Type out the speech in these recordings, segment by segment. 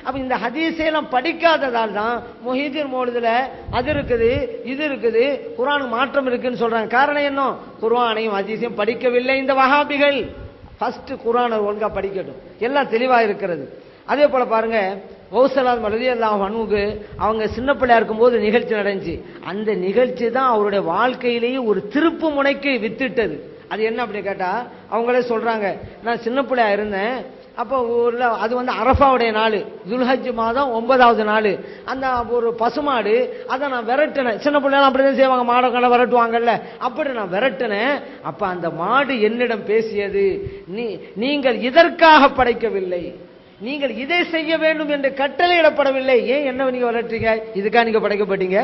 அப்ப இந்த ஹதீஸையெல்லாம் படிக்காததால் தான் முஹிதீன் மௌலிதுல அது இருக்குது இது இருக்குது குர்ஆனுக்கு மாற்றம் இருக்குன்னு சொல்றாங்க. காரணம் என்ன? குர்ஆனையும் ஹதீஸையும் படிக்கவில்லை இந்த வஹாபிகள். ஃபர்ஸ்ட் குர்ஆனை ஒழுங்கா படிக்கட்டும், எல்லாம் தெளிவா இருக்கிறது. அதே போல பாருங்க, கௌஸல் ரலியல்லாஹு அன்ஹுக்கு அவங்க சின்ன பிள்ளையா இருக்கும்போது நிகழ்ச்சி நடந்துச்சு. அந்த நிகழ்ச்சி தான் அவருடைய வாழ்க்கையிலேயே ஒரு திருப்பு முனைக்கு வித்திட்டது. அது என்ன அப்படின்னு கேட்டா, அவங்களே சொல்றாங்க, நான் சின்ன பிள்ளையா இருந்தேன். அப்போ ஊர்ல அது அரஃபாவுடைய நாள், துல்ஹஜ் மாதம் 9வது நாள். அந்த ஒரு பசுமாடு அதை நான் விரட்டினேன். சின்ன பிள்ளைலாம் அப்படிதான் செய்வாங்க, மாடை கண்ட விரட்டுவாங்கல்ல, அப்படி நான் விரட்டினேன். அப்ப அந்த மாடு என்னிடம் பேசியது, நீங்கள் இதற்காக படைக்கவில்லை, நீங்கள் இதை செய்ய வேண்டும் என்று கட்டளையிடப்படவில்லை. ஏன் என்ன நீங்க விரட்டுறீங்க? இதுக்காக நீங்க படைக்கப்பட்டீங்க?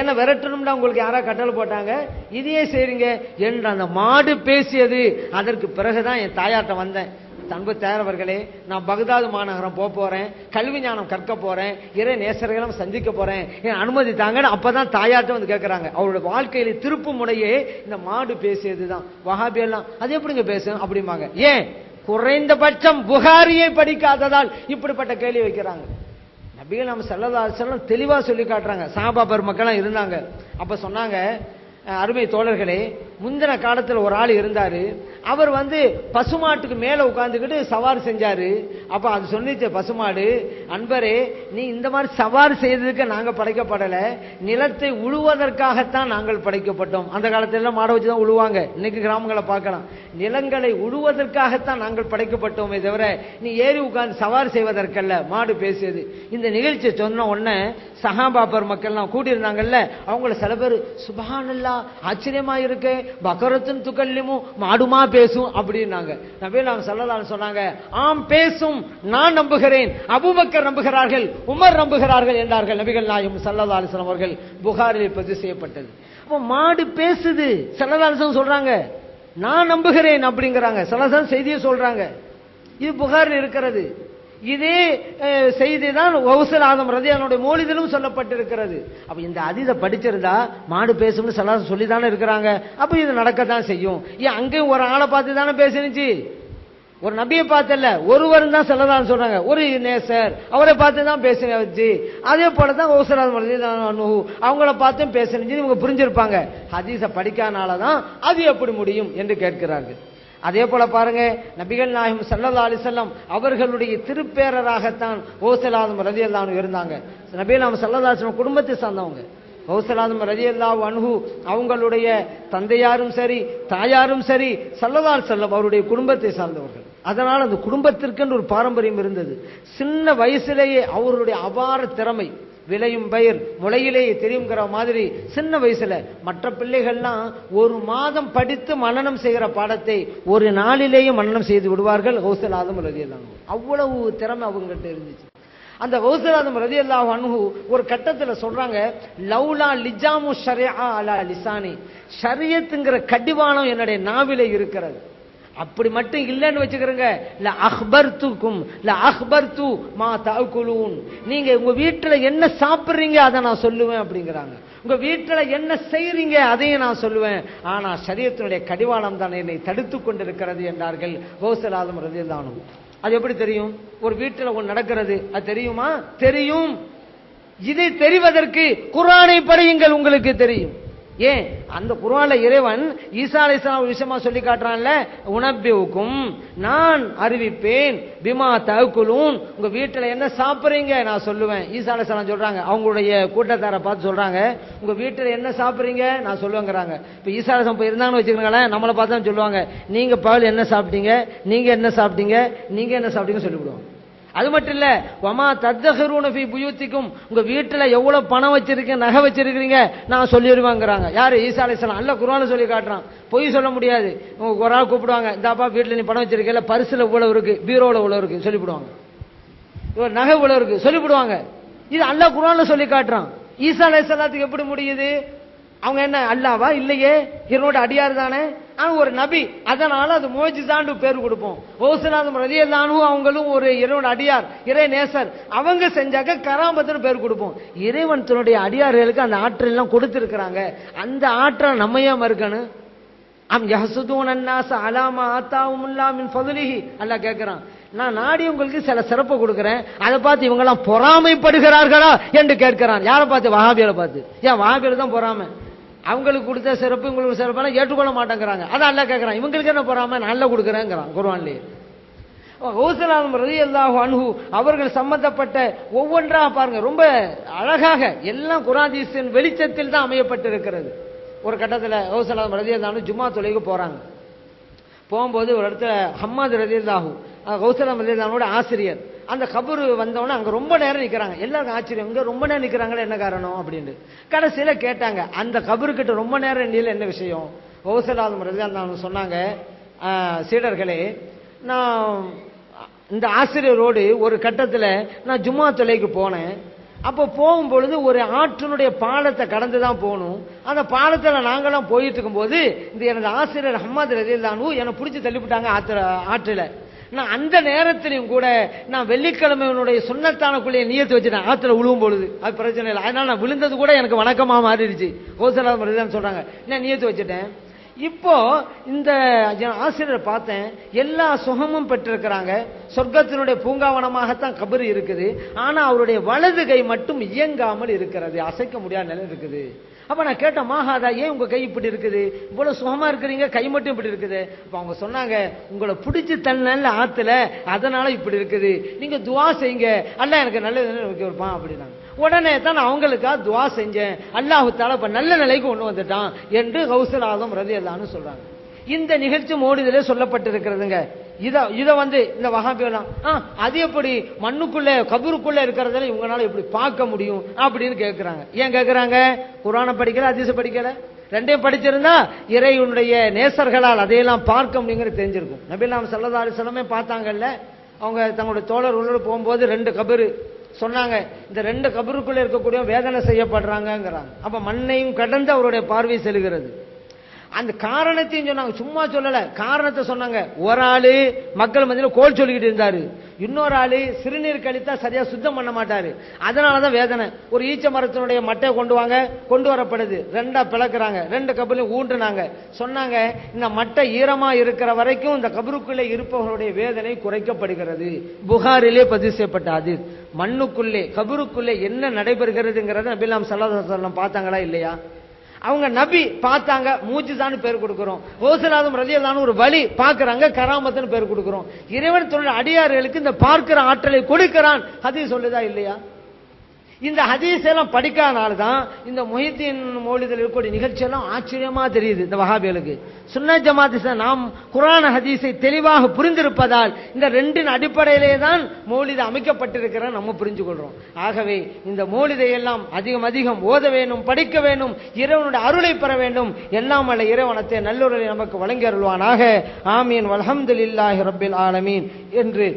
என்ன விரட்டணும்னா உங்களுக்கு யாரா கட்டளை போட்டாங்க? இதையே செய்றீங்க என்று அந்த மாடு பேசியது. அதற்கு பிறகுதான் என் தாயாட்ட வந்தேன். அன்பு தேரவர்களே, நான் பகதாது மாநகரம் போறேன், கல்வி ஞானம் கற்க போறேன், இறை நேசர்களும் சந்திக்க போறேன், என் அனுமதி தாங்கன்னு அப்பதான் தாயாட்ட வந்து கேட்கறாங்க. அவருடைய வாழ்க்கையில திருப்பு முனையே இந்த மாடு பேசியதுதான். வஹாபி எல்லாம் அது எப்படிங்க பேசும் அப்படிம்பாங்க. ஏன்? குறைந்தபட்சம் புகாரியை படிக்காததால் இப்படிப்பட்ட கேள்வி வைக்கிறாங்க. நபிகள் நாம ஸல்லல்லாஹு அலைஹி வஸல்லம் தெளிவா சொல்லி காட்டுறாங்க. சஹாபா பெருமக்கள் இருந்தாங்க. அப்ப சொன்னாங்க, அருமை தோழர்களே, முந்தின காலத்தில் ஒரு ஆள் இருந்தாரு. அவர் பசுமாட்டுக்கு மேல உட்கார்ந்துக்கிட்டு சவாரி செஞ்சாரு. அப்ப அது சொன்னிச்சு பசுமாடு, அன்பரே, நீ இந்த மாதிரி சவாரி செய்ததுக்கு நாங்க படைக்கப்படல, நிலத்தை உழுவதற்காகத்தான் நாங்கள் படைக்கப்பட்டோம். அந்த காலத்துல மாடை வச்சுதான் உழுவாங்க, இன்னைக்கு கிராமங்களை பார்க்கலாம். நிலங்களை உழுவதற்காகத்தான் நாங்கள் படைக்கப்பட்டோமே தவிர நீ ஏறி உட்கார்ந்து சவாரி செய்வதற்கல்ல. மாடு பேசியது. இந்த நிகழ்ச்சியை சொன்ன உடனே சஹாபா பெருமக்கள்லாம் கூட்டியிருந்தாங்கல்ல, அவங்கள சில பேர் சுப்ஹானல்லாஹ், ஆச்சரியமா இருக்கு, பக்கரத்துன் துகல்லிமு, மாடுமா பேசும் அப்படின்னாங்க. நபிகள் நாயகம் ஸல்லல்லாஹு அலைஹி வஸல்லம் சொன்னாங்க, ஆம் பேசும், நான் நம்புகிறேன், அபூபக்கர் நம்புகிறார்கள், உமர் நம்புகிறார்கள் என்றார்கள் நபிகள் நாயகம் ஸல்லல்லாஹு அலைஹி வஸல்லம் அவர்கள். புகாரில் பதிவு செய்யப்பட்டது. அப்ப மாடு பேசுது, ஸல்லல்லாஹு அலைஹி வஸல்லம் சொல்றாங்க, நான் நம்புகிறேன் அப்படிங்கிறாங்க. ஸல்லல்லாஹு செய்தியை சொல்றாங்க. இது புகாரில் இருக்கிறது. இதே செய்தி தான் கௌஸல் ஆதம் ரலியல்லாஹு மௌலிதிலும் சொல்லப்பட்டிருக்கிறது. அப்ப இந்த ஹதீஸை படிச்சிருந்தா மாடு பேசும்னு ஸல்லல்லாஹு சொல்லி தானே இருக்கிறாங்க. அப்ப இது நடக்கத்தான் செய்யும். ஏன் அங்கேயும் ஒரு ஆளை பார்த்து தானே பேசினுச்சு, ஒரு நபியை பார்த்தல்ல, ஒருவர் தான் ஸல்லல்லாஹு சொல்றாங்க, ஒரு நேசர், அவரை பார்த்து தான் பேசினச்சு. அதே போலதான் கௌஸல் ஆதம் ரலியல்லாஹு அவங்கள பார்த்தும் பேசினுச்சு. இவங்க புரிஞ்சிருப்பாங்க. ஹதீஸை படிக்காதனாலதான் அது எப்படி முடியும் என்று கேட்கிறார்கள். அதே போல பாருங்க, நபிகள் நாயகம் ஸல்லல்லாஹு அலைஹி வஸல்லம் அவர்களுடைய திருப்பேரராகத்தான் கௌஸல் ஆதம் ரலியல்லாஹு அன்ஹு இருந்தாங்க. நபிகள் நாயகம் ஸல்லல்லாஹு அலைஹி வஸல்லம் குடும்பத்தை சார்ந்தவங்க. கௌஸல் ஆதம் ரலியல்லாஹு அன்ஹு அவங்களுடைய தந்தையாரும் சரி தாயாரும் சரி ஸல்லல்லாஹு அலைஹி வஸல்லம் அவருடைய குடும்பத்தை சார்ந்தவர்கள். அதனால அந்த குடும்பத்திற்கென்று ஒரு பாரம்பரியம் இருந்தது. சின்ன வயசிலேயே அவருடைய அபார திறமை, விளையும் பயிர் முளையிலேயே தெரியுங்கிற மாதிரி சின்ன வயசுல மற்ற பிள்ளைகள்லாம் ஒரு மாதம் படித்து மனனம் செய்கிற பாடத்தை ஒரு நாளிலேயே மனனம் செய்து விடுவார்கள். கௌஸல் ஆதம் ரலியல்லாஹு அன்ஹு அவ்வளவு திறமை அவங்ககிட்ட இருந்துச்சு. அந்த கௌஸல் ஆதம் ரலியல்லாஹு அன்ஹு ஒரு கட்டத்துல சொல்றாங்க, லௌலா லிஜாமு ஷரிஆ அலா லிசானி, ஷரியத்துங்கிற கடிவாளம் என்னுடைய நாவிலே இருக்கிறது. அப்படி மட்டும் இல்லைன்னு வச்சுக்கிறங்க, நீங்க உங்க வீட்டுல என்ன சாப்பிடுறீங்க அதை நான் சொல்லுவேன் அப்படிங்கிறாங்க. உங்க வீட்டுல என்ன செய்றீங்க அதையும் நான் சொல்லுவேன். ஆனா ஷரியத்தினுடைய கடிவாளம் தான் என்னை தடுத்து கொண்டிருக்கிறது என்றார்கள் கௌஸல் ஆதம் ரலியல்லாஹு அன்ஹு. அது எப்படி தெரியும்? ஒரு வீட்டுல ஒன்று நடக்கிறது, அது தெரியுமா? தெரியும். இதை தெரிவதற்கு குர்ஆனை படியுங்கள், உங்களுக்கு தெரியும். ஏன்? அந்த குர்ஆன்ல இறைவன் ஈசா அலைஹிஸ்ஸலாம் விஷயமா சொல்லி காட்டுறான்ல, உனப்பியுக்கும், நான் அறிவிப்பேன், பிமா தஅகுலூன், உங்க வீட்டுல என்ன சாப்பிடுறீங்க நான் சொல்லுவேன். ஈசா அலைஹிஸ்ஸலாம் சொல்றாங்க, அவங்களுடைய கூட்டத்தாரை பார்த்து சொல்றாங்க, உங்க வீட்டுல என்ன சாப்பிடுறீங்க நான் சொல்லுவேங்கிறாங்க. இப்ப ஈசா அலைஹிஸ்ஸலாம் போய் இருந்தாங்கன்னு வச்சுக்கோங்களேன், நம்மளை பார்த்து தான் சொல்லுவாங்க, நீங்க பகல் என்ன சாப்பிட்டீங்க, நீங்க என்ன சாப்பிட்டீங்க, நீங்க என்ன சாப்பிட்டீங்கன்னு சொல்லிவிடுவோம். அது மட்டும் இல்ல, வமா தத்தஹிரூன ஃபீ புயூத்திக்கும், உங்க வீட்டுல எவ்வளவு பணம் வச்சிருக்கீங்க, நகை வச்சிருக்கீங்க நான் சொல்லிடுவாங்கிறாங்க. யாரு? ஈசா அலைஹிஸ்ஸலாம். அல்லாஹ் குர்ஆன்ல சொல்லி காட்டுறான். பொய் சொல்ல முடியாது. ஒரு ஆள் கூப்பிடுவாங்க, இந்தாப்பா வீட்டுல நீ பணம் வச்சிருக்கல, பரிசுல இவ்வளவு இருக்கு, பீரோல இவ்வளவு இருக்கு சொல்லிவிடுவாங்க, இவர் நகை இவ்வளவு இருக்கு சொல்லிவிடுவாங்க. இது அல்லாஹ் குர்ஆன்ல சொல்லி காட்டுறான். ஈசா அலைஹிஸ்ஸலாத்துக்கு எப்படி முடியுது? அவங்க என்ன அல்லாவா? இல்லையே, இவனோட அடியார் தானே, அவங்க ஒரு நபி, அதனால அது மோஜிசான்னு பேர் கொடுப்போம். கௌஸல் ஆதம் ரலியல்லாஹு அன்ஹு அவங்களும் ஒரு இறைவனோட அடியார், இறை நேசர், அவங்க செஞ்சாக்க கராமத்துன்னு பேர் கொடுப்போம். இறைவன் தன்னுடைய அடியார்களுக்கு அந்த ஆற்றல் எல்லாம் கொடுத்திருக்கிறாங்க. அந்த ஆற்றல் நம்ம ஏன் மறுக்கணும்? அம் யஹ்சுதூன அன்னாஸ அலா மா ஆத்தாஹுமுல்லாஹு மின் ஃபத்லிஹி. அல்லாஹ் கேட்கிறான், நான் நாடி உங்களுக்கு சில சிறப்பு கொடுக்கிறேன், அதை பார்த்து இவங்க எல்லாம் பொறாமைப்படுகிறார்களா என்று கேட்கிறான். யாரை பார்த்து? வஹாபிகளை பார்த்து. ஏன் வஹாபிகள் தான் பொறாமை? அவங்களுக்கு கொடுத்த சிறப்பு உங்களுக்கு சிறப்பெல்லாம் ஏற்றுக்கொள்ள மாட்டேங்கிறாங்க. அதான் அல்லாஹ் கேட்கிறான், இவங்களுக்கு என்ன பொறாமை, நான் நல்லா கொடுக்குறேங்கிறான் குர்ஆன்லயே. கௌஸல் ஆலம் ரலியல்லாஹு அன்ஹு அவர்கள் சம்பந்தப்பட்ட ஒவ்வொன்றா பாருங்க, ரொம்ப அழகாக எல்லாம் குர்ஆன் ஹதீஸின் வெளிச்சத்தில் தான் அமையப்பட்டிருக்கிறது. ஒரு கட்டத்தில் கௌஸல் ஆலம் ரலியல்லாஹு அன்ஹு ஜும்மா தொழுகைக்கு போறாங்க. போகும்போது ஒரு இடத்துல ஹம்மாது ரலியல்லாஹு கௌஸல் ஆலம் ரலியல்லாஹு அன்ஹுவோட ஆசிரியர் அந்த கபரு வந்தவொடனே அங்க ரொம்ப நேரம் நிக்கிறாங்க. எல்லாருக்கும் ஆச்சரியம், இங்க ரொம்ப நேரம் நிக்கிறாங்களே, என்ன காரணம் அப்படின்னு. கடைசியில கேட்டாங்க, அந்த கபரு கிட்ட ரொம்ப நேரம் நிலையில என்ன விஷயம்? கௌஸல் ஆலம் ரலியல்லாஹு அன்ஹு சொன்னாங்க, சீடர்களே, நான் இந்த ஆசிரியரோடு ஒரு கட்டத்தில் நான் ஜும்மா தொலைக்கு போனேன். அப்போ போகும்பொழுது ஒரு ஆற்றினுடைய பாலத்தை கடந்து தான் போகணும். அந்த பாலத்தில் நாங்களாம் போயிட்டு இருக்கும்போது இந்த எனது ஆசிரியர் ஹம்மாது ரலியல்லாஹு அன்ஹு என்னை பிடிச்சி தள்ளிவிட்டாங்க ஆற்றில். நான் அந்த நேரத்திலையும் கூட நான் வெள்ளிக்கிழமையினுடைய சுன்னத்தானக்குள்ளேயே நியத்து வச்சுட்டேன். ஆற்றுல விழுவும் பொழுது அது பிரச்சனை இல்லை, அதனால நான் விழுந்தது கூட எனக்கு வணக்கமாக மாறிடுச்சு. கௌஸல் ஆலம் ரலியல்லாஹு சொல்றாங்க, நான் நியத்து வச்சுட்டேன். இப்போ இந்த ஆசிரியரை பார்த்தேன், எல்லா சுகமும் பெற்றிருக்கிறாங்க, சொர்க்கத்தினுடைய பூங்காவனமாகத்தான் கபர் இருக்குது. ஆனா அவருடைய வலது கை மட்டும் இயங்காமல் இருக்கிறது, அசைக்க முடியாத நிலை இருக்குது. அப்ப நான் கேட்டேன், மாஹாதா, ஏன் உங்க கை இப்படி இருக்குது, இவ்வளவு சுகமா இருக்கிறீங்க, கை மட்டும் இப்படி இருக்குது? அப்ப அவங்க சொன்னாங்க, உங்களை பிடிச்சி தள்ளல ஆத்துல, அதனால இப்படி இருக்குது, நீங்க துவா செய்யுங்க, அல்லாஹ் எனக்கு நல்ல நிலை வைப்பான் அப்படின்னாங்க. உடனே தான் நான் அவங்களுக்காக துவா செஞ்சேன், அல்லாஹ் தஆலா இப்ப நல்ல நிலைக்கு கொண்டு வந்துட்டான் என்று கௌஸல் ஆலம் ரலியல்லாஹு அன்ஹு சொல்றாங்க. இந்த நிகழ்ச்சி மௌலிதிலே சொல்லப்பட்டிருக்கிறதுங்க. இத வந்து இந்த வஹாபிலாம் அது எப்படி மண்ணுக்குள்ள கபருக்குள்ள இருக்கிறதுல இவங்களால எப்படி பார்க்க முடியும் அப்படின்னு கேட்கிறாங்க. ஏன் கேட்கிறாங்க? குர்ஆனை படிக்கல, ஹதீஸை படிக்கல, ரெண்டையும் படிச்சிருந்தா இறைவனுடைய நேசர்களால் அதையெல்லாம் பார்க்க முடியுங்கிறது தெரிஞ்சிருக்கும். நபிலாம் ஸல்லல்லாஹு அலைஹி வஸல்லம் பார்த்தாங்கல்ல, அவங்க தங்களுடைய தோழர்களோடு போகும்போது 2 கபரு சொன்னாங்க, இந்த 2 கபருக்குள்ள இருக்கக்கூடிய வேதனை செய்யப்படுறாங்கிறாங்க. அப்ப மண்ணையும் கடந்து அவருடைய பார்வை செல்கிறது. அந்த காரணத்தையும் சொன்னாங்க, சும்மா சொல்லல, காரணத்தை சொன்னாங்க. ஒரு ஆளு மக்கள் மத்தியில் கோல் சொல்லிக்கிட்டு இருந்தாரு, இன்னொரு ஆளு சிறுநீர் கழித்தா சரியா சுத்தம் பண்ண மாட்டாரு, அதனாலதான் வேதனை. ஒரு ஈச்ச மரத்தினுடைய மட்டையை கொண்டு வாங்க, கொண்டு வரப்படுது, 2ஆ பிளக்குறாங்க, 2 கபரையும் ஊன்றுனாங்க. சொன்னாங்க, இந்த மட்டை ஈரமா இருக்கிற வரைக்கும் இந்த கபருக்குள்ளே இருப்பவர்களுடைய வேதனை குறைக்கப்படுகிறது. புகாரிலே பதிவு செய்யப்பட்ட ஹதீஸ். மண்ணுக்குள்ளே கபருக்குள்ளே என்ன நடைபெறுகிறதுங்கிறத நபிலாம் ஸல்லல்லாஹு அலைஹி வஸல்லம் பார்த்தாங்களா இல்லையா? அவங்க நபி பார்த்தாங்க, மூஜிசான்னு பேர் கொடுக்கிறோம். கௌஸல் ஆலம் ரலியல்லாஹு அன்ஹு ஒரு வழி பார்க்கறாங்க, கராமத்துன்னு பேர் கொடுக்கிறோம். இறைவன் தன்னுடைய அடியார்களுக்கு இந்த பார்க்கிற ஆற்றலை கொடுக்கிறான். ஹதீஸ் சொல்லுதா இல்லையா? இந்த ஹதீஸ் எல்லாம் படிக்காதனால தான் இந்த முஹித்தீன் மௌலிதில் இருக்கக்கூடிய நிகழ்ச்சி எல்லாம் ஆச்சரியமா தெரியுது இந்த வஹாபிகளுக்கு. சுன்னத் ஜமாத் நாம் குர்ஆன் ஹதீஸை தெளிவாக புரிந்திருப்பதால் இந்த 2 அடிப்படையிலே தான் மௌலிது அமைக்கப்பட்டிருக்கிற நம்ம புரிஞ்சு கொள்றோம். ஆகவே இந்த மௌலிதை எல்லாம் அதிகம் அதிகம் ஓத வேண்டும், படிக்க வேண்டும், இறைவனுடைய அருளை பெற வேண்டும். எல்லாம் வல்ல இறைவனத்தை நல்லுறலை நமக்கு வழங்கி அருள்வானாக. ஆமீன். வல்ஹம்துலில்லாஹி ரப்பில் ஆலமீன் என்று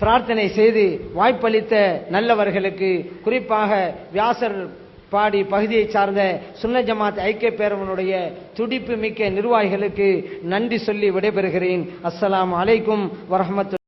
பிரார்த்தனை செய்து வாய்ப்பளித்த நல்லவர்களுக்கு, குறிப்பாக வியாசர் பாடி பகுதியை சார்ந்த சுன்னத் ஜமாத் ஐக்கிய பேரவனுடைய துடிப்பு மிக்க நிர்வாகிகளுக்கு நன்றி சொல்லி விடைபெறுகிறேன். அஸ்ஸலாமு அலைக்கும் வரஹ்மத்துல்லாஹி